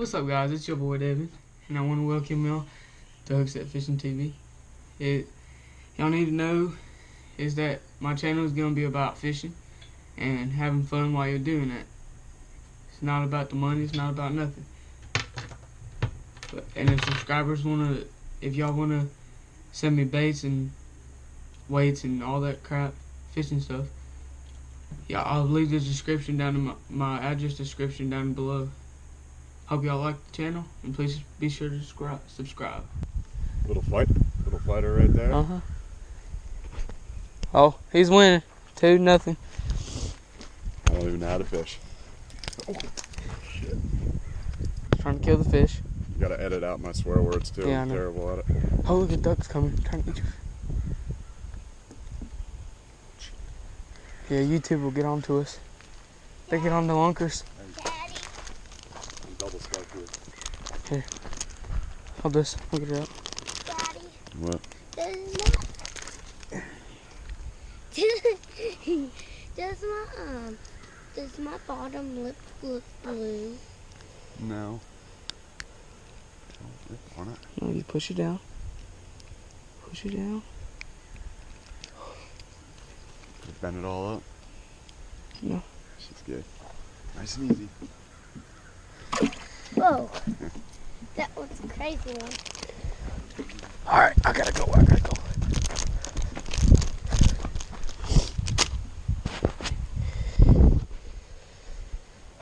What's up, guys? It's your boy Devin, and I want to welcome y'all to Hookset Fishing TV. Y'all need to know is that my channel is going to be about fishing and having fun while you're doing that. It's not about the money. It's not about nothing. And if subscribers if y'all want to send me baits and weights and all that crap, fishing stuff, yeah, I'll leave the description down in my address description down below. Hope y'all like the channel, and please be sure to subscribe. Little fighter right there. Oh, he's winning. 2-0. I don't even know how to fish. Oh, shit. Trying to kill the fish. You gotta edit out my swear words too. Yeah, I'm terrible at it. Oh, look at ducks coming. Trying to get you. Yeah, YouTube will get on to us. They get on the lunkers. I'm double stuck here. Here. Hold this. Look it up. Daddy. What? Does my bottom lip look blue? No. Why not? No, you push it down. Push it down. Bend it all up. No. She's good. Nice and easy. Whoa. That was a crazy one. Alright, I gotta go.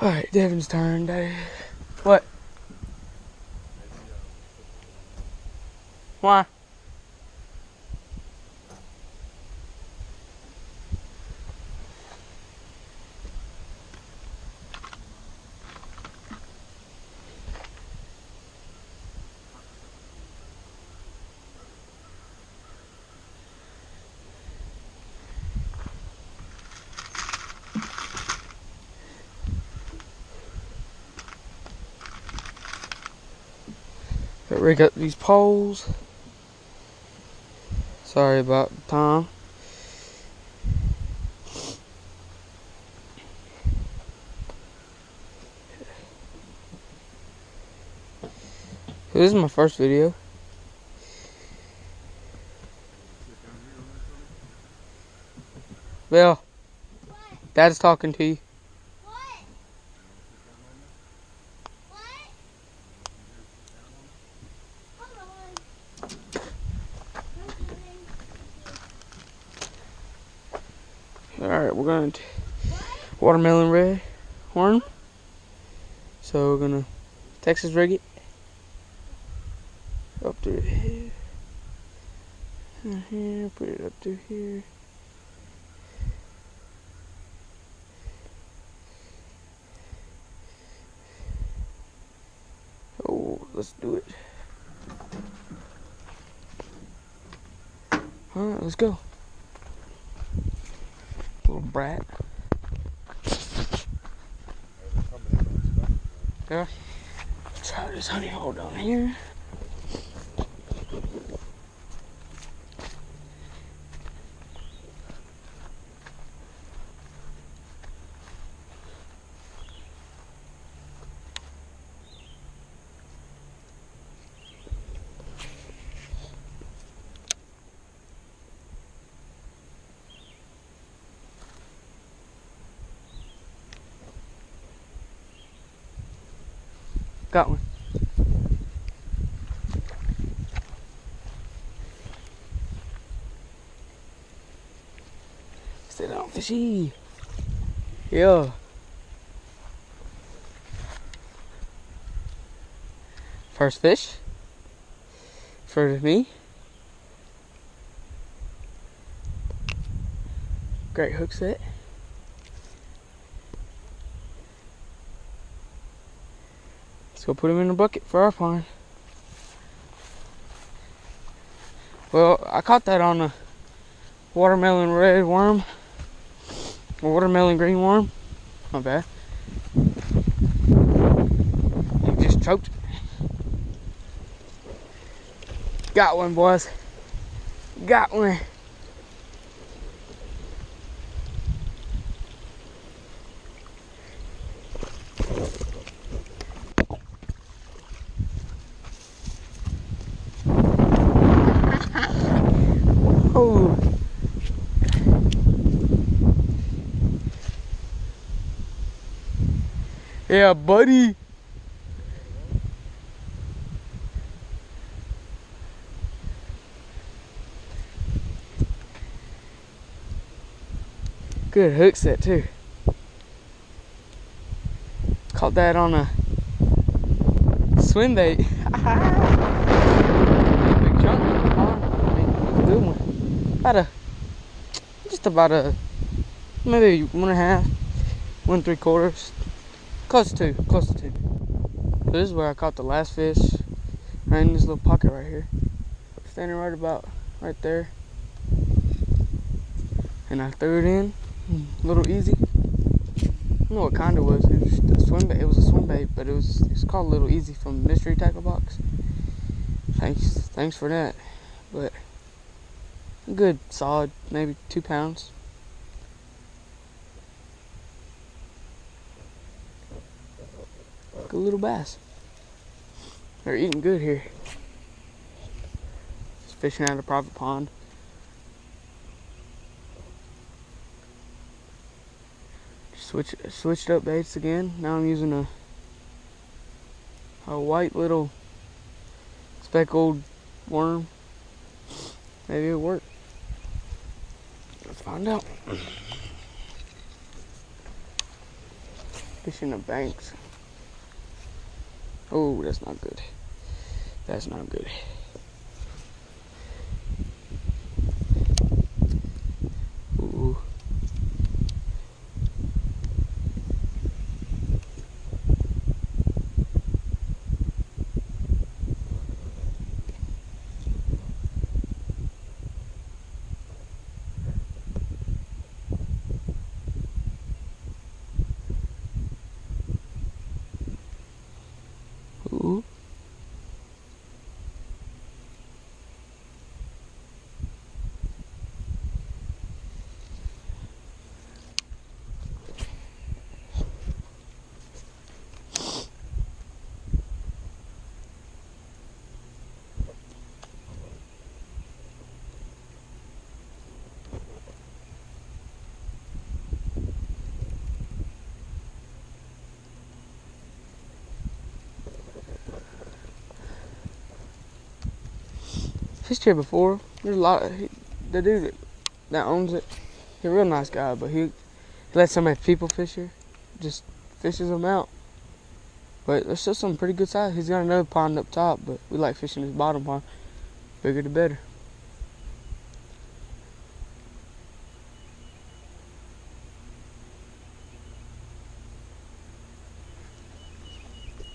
Alright, Devin's turn, Daddy. What? Why? Gotta rig up these poles. Sorry about the time. This is my first video. Bill, Dad's talking to you. Alright, we're going to watermelon red worm. So we're going to Texas rig it up through here, and here, put it up through here. Oh, let's do it. Alright, let's go. Little brat. Yeah. Try this honey hole down here. Got one. Sit down, fishy. Yeah. First fish for me. Great hook set. Let's go put him in a bucket for our pond. Well, I caught that on a watermelon red worm. A watermelon green worm. Not bad. He just choked. Got one, boys. Got one. Yeah, buddy. Good hook set too. Caught that on a swim bait. Big chunk. I mean, good one. Just about a, maybe 1.5, 1 3/4. Close to 2. So this is where I caught the last fish. Right in this little pocket right here. Standing right about right there. And I threw it in. A little easy. I don't know what kind it was. It was just a swim bait. It was a swim bait, but it's called a Little Easy from Mystery Tackle Box. Thanks for that. But good, solid, maybe 2 pounds. Good little bass. They're eating good here. Just fishing out of a private pond. Switched up baits again. Now I'm using a white little speckled worm. Maybe it'll work. Let's find out. Fishing the banks. Oh, that's not good. That's not good. Ooh. Ooh. Fished here before. There's a lot. The dude that owns it, he's a real nice guy, but he lets so many people fish here, just fishes them out. But there's still some pretty good size. He's got another pond up top, but we like fishing his bottom pond. Bigger the better.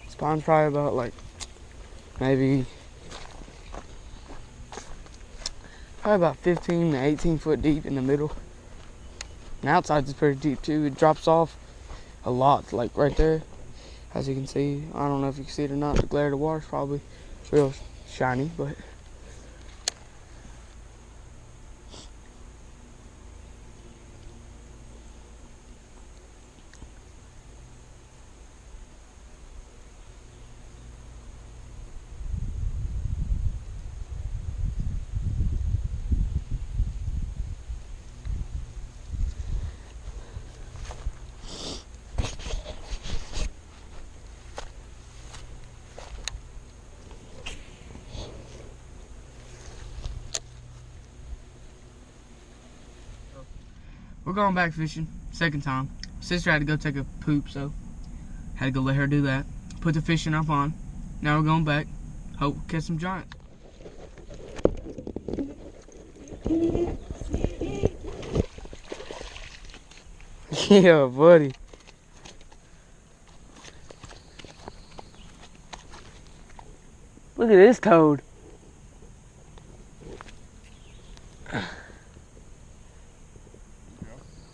This pond's probably about like maybe probably about 15 to 18 foot deep in the middle. And outside is pretty deep too. It drops off a lot, like right there. As you can see, I don't know if you can see it or not. The glare of the water's probably real shiny, but we're going back fishing, second time. Sister had to go take a poop, so had to go let her do that. Put the fish in our pond. Now we're going back. Hope we catch some giants. Yeah, buddy. Look at this toad.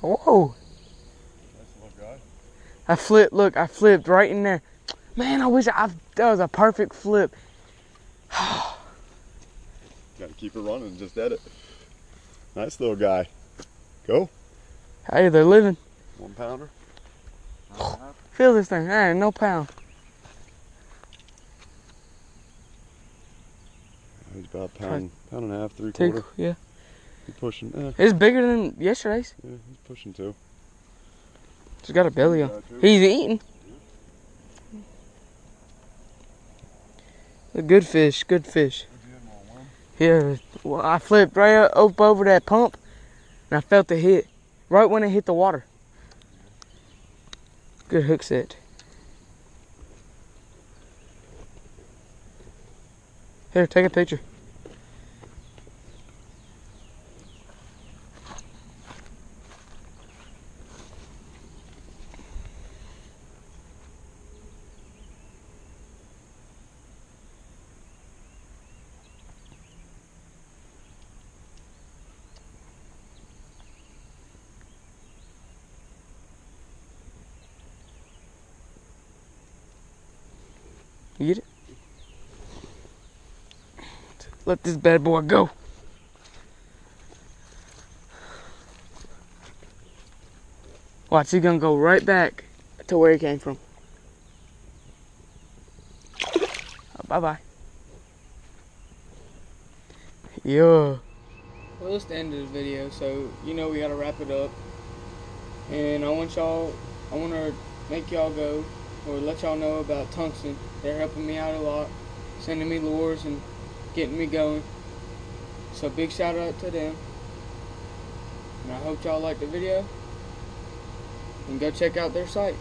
Whoa. Nice little guy. I flipped right in there. Man, I wish that was a perfect flip. Gotta keep it running, just at it. Nice little guy. Go. Hey, they're living. 1 pounder. Feel this thing. There ain't no pound. He's about a pound and a half, 3/4. Yeah. He's pushing. It's bigger than yesterday's. Yeah, he's pushing 2. He's got a belly on. He's eating. A good fish, good fish. Yeah, well, I flipped right up over that pump, and I felt the hit right when it hit the water. Good hook set. Here, take a picture. You get it? Let this bad boy go. Watch, he's gonna go right back to where he came from. Bye-bye. Yeah. Well, that's the end of the video, so you know we gotta wrap it up. And I want to make y'all go, or let y'all know about Tungsten. They're helping me out a lot, sending me lures and getting me going. So big shout out to them. And I hope y'all liked the video. And go check out their site.